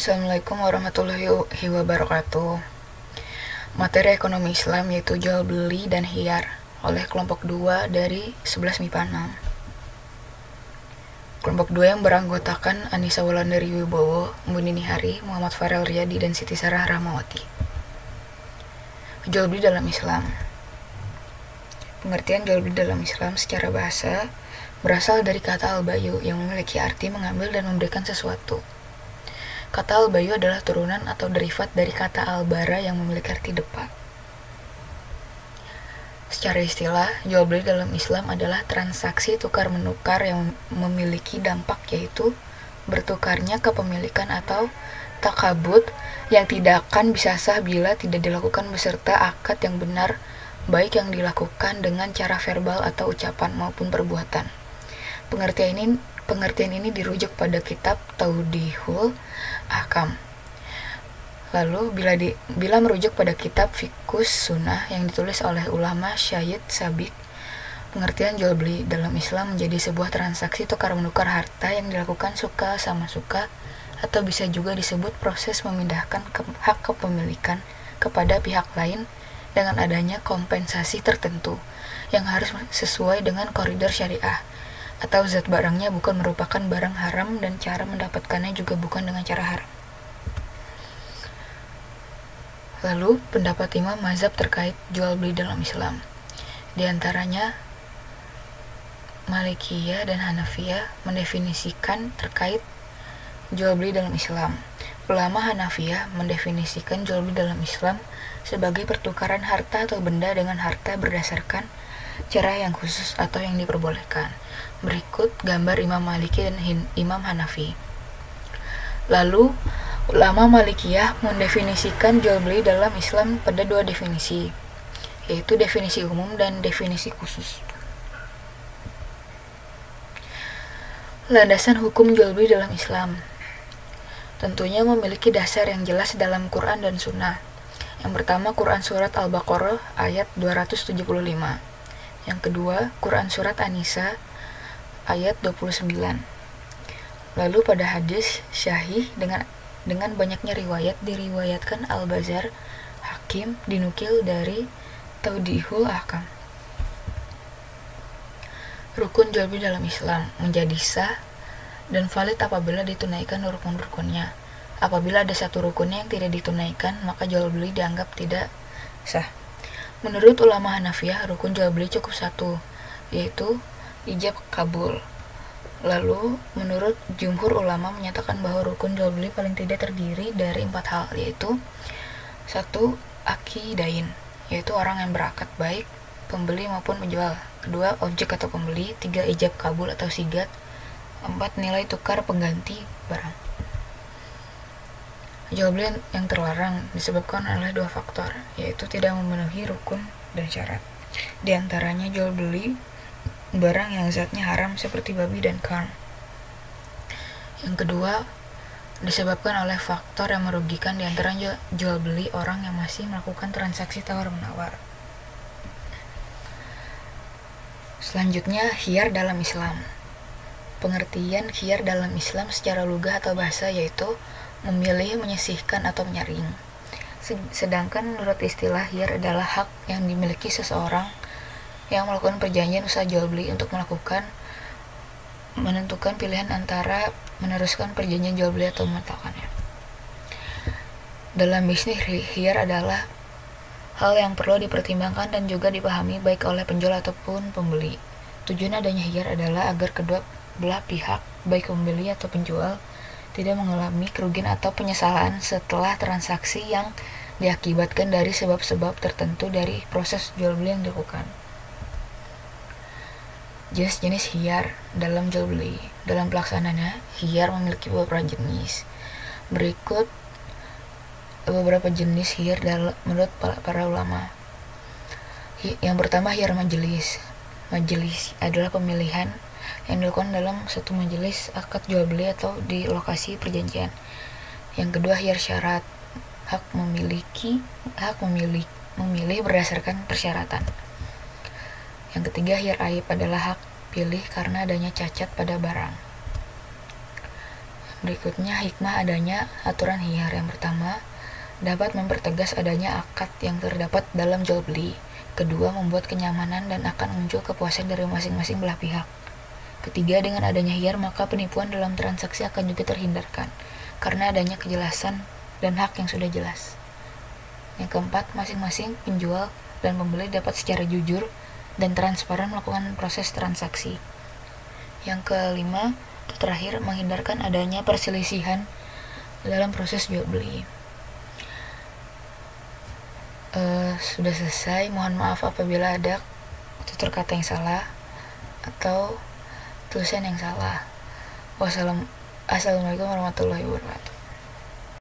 Assalamualaikum warahmatullahi wabarakatuh. Materi ekonomi Islam yaitu jual beli dan hiyar oleh kelompok 2 dari 11 MIPA 6. Kelompok 2 yang beranggotakan Anissa Wulandari Wibowo, Mbunini Hari, Muhammad Farel Riyadi, dan Siti Sarah Rahmawati. Jual beli dalam Islam. Pengertian jual beli dalam Islam secara bahasa berasal dari kata al-bayu yang memiliki arti mengambil dan memberikan sesuatu. Kata al-bayu adalah turunan atau derivat dari kata al-bara yang memiliki arti depa. Secara istilah, jual beli dalam Islam adalah transaksi tukar-menukar yang memiliki dampak, yaitu bertukarnya kepemilikan atau takabut yang tidak akan bisa sah bila tidak dilakukan beserta akad yang benar, baik yang dilakukan dengan cara verbal atau ucapan maupun perbuatan. Pengertian ini dirujuk pada kitab Tawdihul Ahkam. Lalu bila merujuk pada kitab Fiqhus Sunnah yang ditulis oleh ulama Syahid Sabiq, pengertian jual beli dalam Islam menjadi sebuah transaksi tukar-menukar harta yang dilakukan suka sama suka, atau bisa juga disebut proses memindahkan hak kepemilikan kepada pihak lain dengan adanya kompensasi tertentu yang harus sesuai dengan koridor syariah, atau zat barangnya bukan merupakan barang haram dan cara mendapatkannya juga bukan dengan cara haram. Lalu, pendapat imam mazhab terkait jual beli dalam Islam. Di antaranya, Malikiyah dan Hanafiyah mendefinisikan terkait jual beli dalam Islam. Ulama Hanafiyah mendefinisikan jual beli dalam Islam sebagai pertukaran harta atau benda dengan harta berdasarkan cara yang khusus atau yang diperbolehkan. Berikut gambar Imam Maliki dan Imam Hanafi. Lalu, ulama Malikiyah mendefinisikan jual beli dalam Islam pada dua definisi, yaitu definisi umum dan definisi khusus. Landasan hukum jual beli dalam Islam tentunya memiliki dasar yang jelas dalam Quran dan Sunnah. Yang pertama, Quran Surat Al-Baqarah ayat 275. Yang kedua, Quran Surat An-Nisa ayat 29. Lalu pada hadis syahih dengan banyaknya riwayat diriwayatkan Al-Bazar, Hakim dinukil dari Tawdihul Ahkam. Rukun jual beli dalam Islam menjadi sah dan valid apabila ditunaikan rukun-rukunnya. Apabila ada satu rukunnya yang tidak ditunaikan, maka jual beli dianggap tidak sah. Menurut ulama Hanafiyah, rukun jual beli cukup satu, yaitu ijab kabul. Lalu, menurut jumhur ulama menyatakan bahwa rukun jual beli paling tidak terdiri dari 4 hal, yaitu 1. Akidain, yaitu orang yang berakad baik pembeli maupun penjual. 2. Objek atau pembeli. 3. Ijab kabul atau sigat. 4. Nilai tukar pengganti barang. Jual beli yang terlarang disebabkan oleh 2 faktor, yaitu tidak memenuhi rukun dan syarat. Di antaranya jual beli barang yang zatnya haram seperti babi dan karm. Yang kedua, disebabkan oleh faktor yang merugikan, di antaranya jual beli orang yang masih melakukan transaksi tawar-menawar. Selanjutnya, khiyar dalam Islam. Pengertian khiyar dalam Islam secara lugah atau bahasa yaitu memilih, menyisihkan, atau menyaring. Sedangkan menurut istilah khiyar adalah hak yang dimiliki seseorang yang melakukan perjanjian usaha jual beli untuk menentukan pilihan antara meneruskan perjanjian jual beli atau membatalkannya. Dalam bisnis, khiyar adalah hal yang perlu dipertimbangkan dan juga dipahami baik oleh penjual ataupun pembeli. Tujuan adanya khiyar adalah agar kedua belah pihak, baik pembeli atau penjual, tidak mengalami kerugian atau penyesalan setelah transaksi yang diakibatkan dari sebab-sebab tertentu dari proses jual beli yang dilakukan. Jenis-jenis khiyar dalam jual beli. Dalam pelaksanaannya, khiyar memiliki beberapa jenis. Berikut beberapa jenis khiyar menurut para ulama. Yang pertama, khiyar majelis. Majelis adalah pemilihan yang dilakukan dalam satu majelis akad jual beli atau di lokasi perjanjian. Yang kedua, khiyar syarat. Hak memilih berdasarkan persyaratan. Yang ketiga, khiyar aib adalah hak pilih karena adanya cacat pada barang. Berikutnya, hikmah adanya aturan hiyar. Yang pertama, dapat mempertegas adanya akad yang terdapat dalam jual beli. Kedua, membuat kenyamanan dan akan muncul kepuasan dari masing-masing belah pihak. Ketiga, dengan adanya hiyar maka penipuan dalam transaksi akan juga terhindarkan karena adanya kejelasan dan hak yang sudah jelas. Yang keempat, masing-masing penjual dan pembeli dapat secara jujur dan transparan melakukan proses transaksi. Yang kelima, terakhir, menghindarkan adanya perselisihan dalam proses jual beli. Sudah selesai. Mohon maaf apabila ada tutur kata yang salah atau tulisan yang salah. Wassalamualaikum warahmatullahi wabarakatuh.